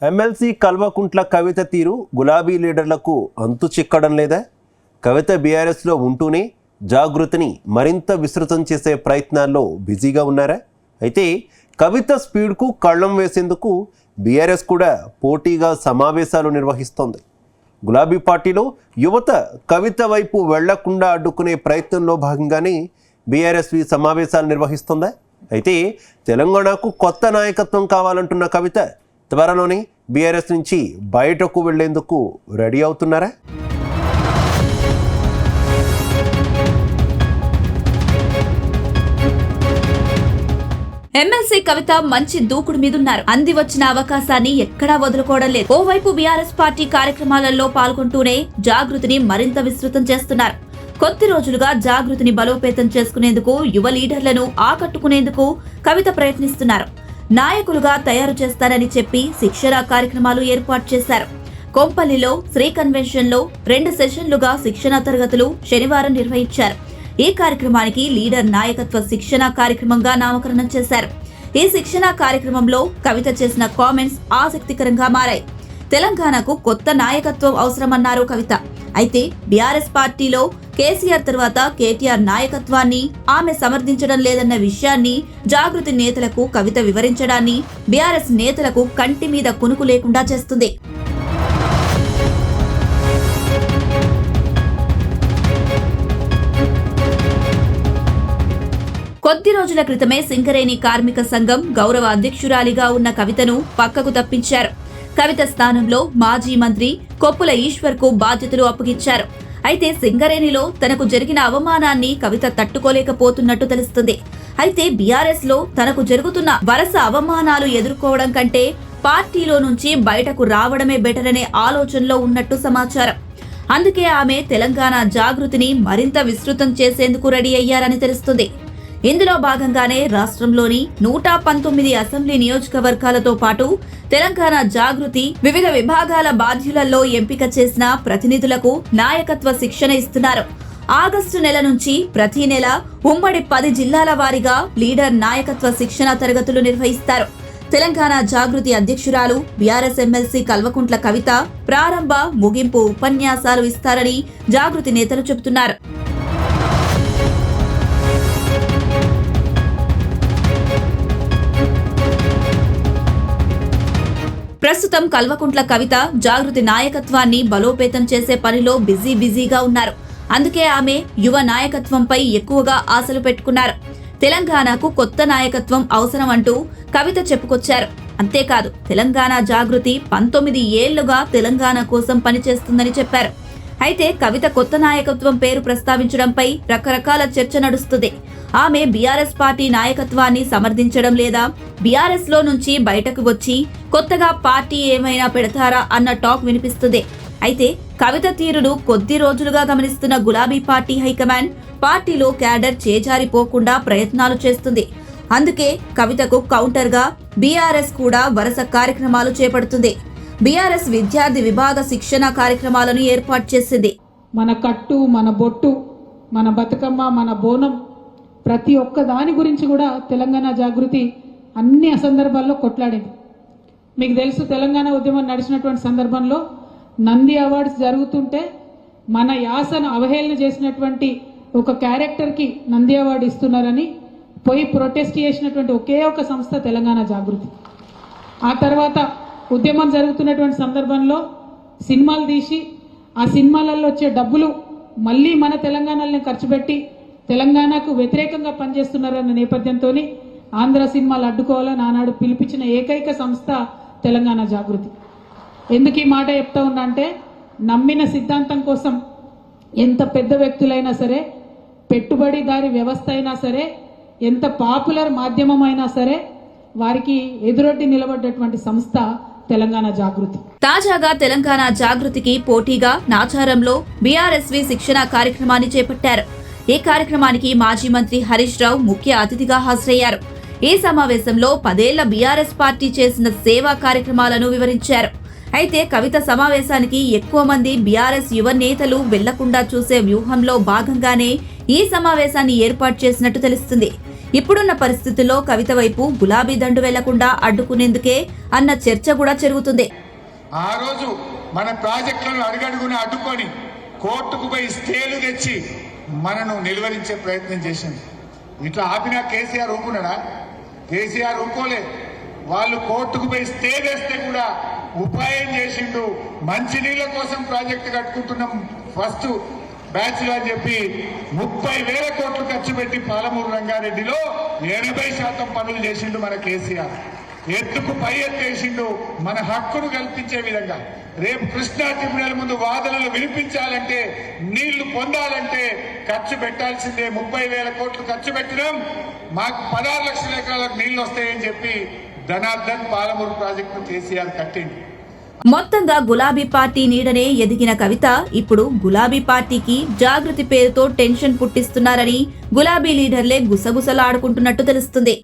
MLC Kalvakuntla Kavitha తీరు గులాబీ లీడర్లకు అంతు చిక్కడం లేదా? కవిత బీఆర్ఎస్లో ఉంటూనే జాగృతిని మరింత విస్తృతం చేసే ప్రయత్నాల్లో బిజీగా ఉన్నారా? అయితే కవిత స్పీడ్కు కళ్ళం వేసేందుకు బీఆర్ఎస్ కూడా పోటీగా సమావేశాలు నిర్వహిస్తోంది. గులాబీ పార్టీలో యువత కవిత వైపు వెళ్లకుండా అడ్డుకునే ప్రయత్నంలో భాగంగానే బీఆర్ఎస్ సమావేశాలు నిర్వహిస్తోందా? అయితే తెలంగాణకు కొత్త నాయకత్వం కావాలంటున్న కవిత త్వరలోనే బీఆర్ఎస్ నుంచి బయటకు వెళ్లేందుకు రెడీ అవుతున్నారా? ఎమ్మెల్సీ కవిత మంచి దూకుడు మీదున్నారు. అంది వచ్చిన అవకాశాన్ని ఎక్కడా వదులుకోవడం లేదు. ఓవైపు బీఆర్ఎస్ పార్టీ కార్యక్రమాలలో పాల్గొంటూనే జాగృతిని మరింత విస్తృతం చేస్తున్నారు. కొద్ది రోజులుగా జాగృతిని బలోపేతం చేసుకునేందుకు యువ లీడర్లను ఆకట్టుకునేందుకు కవిత ప్రయత్నిస్తున్నారు. నాయకులుగా తయారు చేస్తారని చెప్పి శిక్షణ కార్యక్రమాలు ఏర్పాటు చేశారు. కొంపల్లిలో శ్రీ కన్వెన్షన్ లో 2 సెషన్లుగా శిక్షణ తరగతులు శనివారం నిర్వహించారు. ఈ కార్యక్రమానికి లీడర్ నాయకత్వ శిక్షణ కార్యక్రమంగా నామకరణం చేశారు. ఈ శిక్షణ కార్యక్రమంలో కవిత చేసిన కామెంట్స్ ఆసక్తికరంగా మారాయి. తెలంగాణకు కొత్త నాయకత్వం అవసరమన్నారు కవిత. అయితే బీఆర్ఎస్ పార్టీలో కేసీఆర్ తర్వాత కేటీఆర్ నాయకత్వాన్ని ఆమె సమర్థించడం లేదన్న విషయాన్ని జాగృతి నేతలకు కవిత వివరించడాన్ని బీఆర్ఎస్ నేతలకు కంటి మీద కునుకు లేకుండా చేస్తుంది. కొద్ది రోజుల క్రితమే సింగరేణి కార్మిక సంఘం గౌరవ అధ్యక్షురాలిగా ఉన్న కవితను పక్కకు తప్పించారు. కవిత స్థానంలో మాజీ మంత్రి కొప్పుల ఈశ్వర్ కు బాధ్యతలు అప్పగించారు. అయితే సింగరేణిలో తనకు జరిగిన అవమానాన్ని కవిత తట్టుకోలేకపోతున్నట్టు తెలుస్తుంది. అయితే బీఆర్ఎస్ లో తనకు జరుగుతున్న వరుస అవమానాలు ఎదుర్కోవడం కంటే పార్టీలో నుంచి బయటకు రావడమే బెటర్ అనే ఆలోచనలో ఉన్నట్టు సమాచారం. అందుకే ఆమె తెలంగాణ జాగృతిని మరింత విస్తృతం చేసేందుకు రెడీ అయ్యారని తెలుస్తుంది. ఇందులో భాగంగానే రాష్ట్రంలోని 119 అసెంబ్లీ నియోజకవర్గాలతో పాటు తెలంగాణ జాగృతి వివిధ విభాగాల బాధ్యులలో ఎంపిక చేసిన ప్రతినిధులకు నాయకత్వ శిక్షణ ఇస్తున్నారు. ఆగస్టు నెల నుంచి ప్రతి నెల ఉమ్మడి 10 జిల్లాల వారీగా లీడర్ నాయకత్వ శిక్షణ తరగతులు నిర్వహిస్తారు. తెలంగాణ జాగృతి అధ్యక్షురాలు బీఆర్ఎస్ ఎమ్మెల్సీ కల్వకుంట్ల కవిత ప్రారంభ, ముగింపు ఉపన్యాసాలు ఇస్తారని జాగృతి నేతలు చెబుతున్నారు. ప్రస్తుతం కల్వకుంట్ల కవిత జాగృతి నాయకత్వాన్ని బలోపేతం చేసే పనిలో బిజీగా ఉన్నారు. అందుకే ఆమె యువ నాయకత్వంపై ఎక్కువగా ఆశలు పెట్టుకున్నారు. తెలంగాణకు కొత్త నాయకత్వం అవసరం అంటూ కవిత చెప్పుకొచ్చారు. అంతేకాదు తెలంగాణ జాగృతి 19 ఏళ్లుగా తెలంగాణ కోసం పనిచేస్తుందని చెప్పారు. అయితే కవిత కొత్త నాయకత్వం పేరు ప్రస్తావించడంపై రకరకాల చర్చ నడుస్తుంది. ఆమె బీఆర్ఎస్ పార్టీ నాయకత్వాన్ని సమర్థించడం లేదా బీఆర్ఎస్ లో నుంచి బయటకు వచ్చి కొత్తగా పార్టీ ఏమైనా పెడతారా అన్న టాక్ వినిపిస్తుంది. అయితే కవిత తీరును కొద్ది రోజులుగా గమనిస్తున్న గులాబీ పార్టీ హైకమాండ్ పార్టీలో క్యాడర్ చేజారిపోకుండా ప్రయత్నాలు చేస్తుంది. అందుకే కవితకు కౌంటర్ గా బీఆర్ఎస్ కూడా వరుస కార్యక్రమాలు చేపడుతుంది. బీఆర్ఎస్ విద్యార్థి విభాగ శిక్షణ కార్యక్రమాలను ఏర్పాటు చేసింది. మన కట్టు, మన బొట్టు, మన బతుకమ్మ, మన బోనం, ప్రతి ఒక్క దాని గురించి కూడా తెలంగాణ జాగృతి అన్ని సందర్భాల్లో కొట్లాడేది. మీకు తెలుసు, తెలంగాణ ఉద్యమం నడిచినటువంటి సందర్భంలో నంది అవార్డ్స్ జరుగుతుంటే మన యాసను అవహేళన చేసినటువంటి ఒక క్యారెక్టర్కి నంది అవార్డు ఇస్తున్నారని పోయి ప్రొటెస్ట్ చేసినటువంటి ఒకే ఒక సంస్థ తెలంగాణ జాగృతి. ఆ తర్వాత ఉద్యమం జరుగుతున్నటువంటి సందర్భంలో సినిమాలు తీసి ఆ సినిమాలలో వచ్చే డబ్బులు మళ్ళీ మన తెలంగాణలోనే ఖర్చు పెట్టి తెలంగాణకు వ్యతిరేకంగా పనిచేస్తున్నారన్న నేపథ్యంతో ఆంధ్ర సినిమాలు అడ్డుకోవాలని ఆనాడు పిలిపించిన ఏకైక సంస్థ తెలంగాణ జాగృతి. ఎందుకు ఈ మాట చెప్తా ఉన్నా అంటే, నమ్మిన సిద్ధాంతం కోసం ఎంత పెద్ద వ్యక్తులైనా సరే, పెట్టుబడిదారి వ్యవస్థ అయినా సరే, ఎంత పాపులర్ మాధ్యమం అయినా సరే వారికి ఎదురొడ్డి నిలబడ్డటువంటి సంస్థ తెలంగాణ జాగృతి. తాజాగా తెలంగాణ జాగృతికి పోటీగా నాచారంలో బీఆర్ఎస్వి శిక్షణ కార్యక్రమాన్ని చేపట్టారు. ఈ కార్యక్రమానికి మాజీ మంత్రి హరీష్ రావు ముఖ్య అతిథిగా హాజరయ్యారు. ఈ సమావేశంలో 10 ఏళ్ల బీఆర్ఎస్ పార్టీ చేసిన సేవా కార్యక్రమాలను వివరించారు. అయితే కవిత సమావేశానికి ఎక్కువ మంది బీఆర్ఎస్ యువ నేతలు వెళ్లకుండా చూసే వ్యూహంలో భాగంగానే ఈ సమావేశాన్ని ఏర్పాటు చేసినట్టు తెలుస్తుంది. ఇప్పుడున్న పరిస్థితుల్లో కవిత వైపు గులాబీ దండు వెళ్లకుండా అడ్డుకునేందుకే అన్న చర్చ కూడా జరుగుతుంది. ఆ రోజు మన ప్రాజెక్టులను అడుగడుగున అడ్డుకొని కోర్టుకు పోయి స్టేలు తెచ్చి మనను నిలువరించే ప్రయత్నం చేసింది. ఇట్లా ఆపినా కేసీఆర్ ఊరుకున్నాడా? కేసీఆర్ ఊరుకోలే. వాళ్ళు కోర్టుకు పోయి స్టే తెస్తే కూడా ఉపాయం చేసిండు. మంచినీళ్ళ కోసం ప్రాజెక్టు కట్టుకుంటున్నాం ఫస్ట్ బ్యాచ్ లో అని చెప్పి 30,000 కోట్లు ఖర్చు పెట్టి పాలమూరు రంగారెడ్డిలో 80% పనులు చేసిండు మన కేసీఆర్. ఎత్తుకు పై ఎత్తేసిండు మన హక్కును కల్పించే విధంగా. రేపు కృష్ణా ట్రిబ్యునల్ ముందు వాదనలు వినిపించాలంటే, నీళ్లు పొందాలంటే ఖర్చు పెట్టాల్సిందే. 30,000 కోట్లు ఖర్చు పెట్టినాం, మాకు 16 లక్షల ఎకరాలకు నీళ్లు వస్తాయని చెప్పి ధనార్దన్ పాలమూరు ప్రాజెక్టు కేసీఆర్ కట్టింది. మొత్తంగా గులాబీ పార్టీ నీడనే ఎదిగిన కవిత ఇప్పుడు గులాబీ పార్టీకి జాగృతి పేరుతో టెన్షన్ పుట్టిస్తున్నారని గులాబీ లీడర్లే గుసగుసలాడుకుంటున్నట్టు తెలుస్తుంది.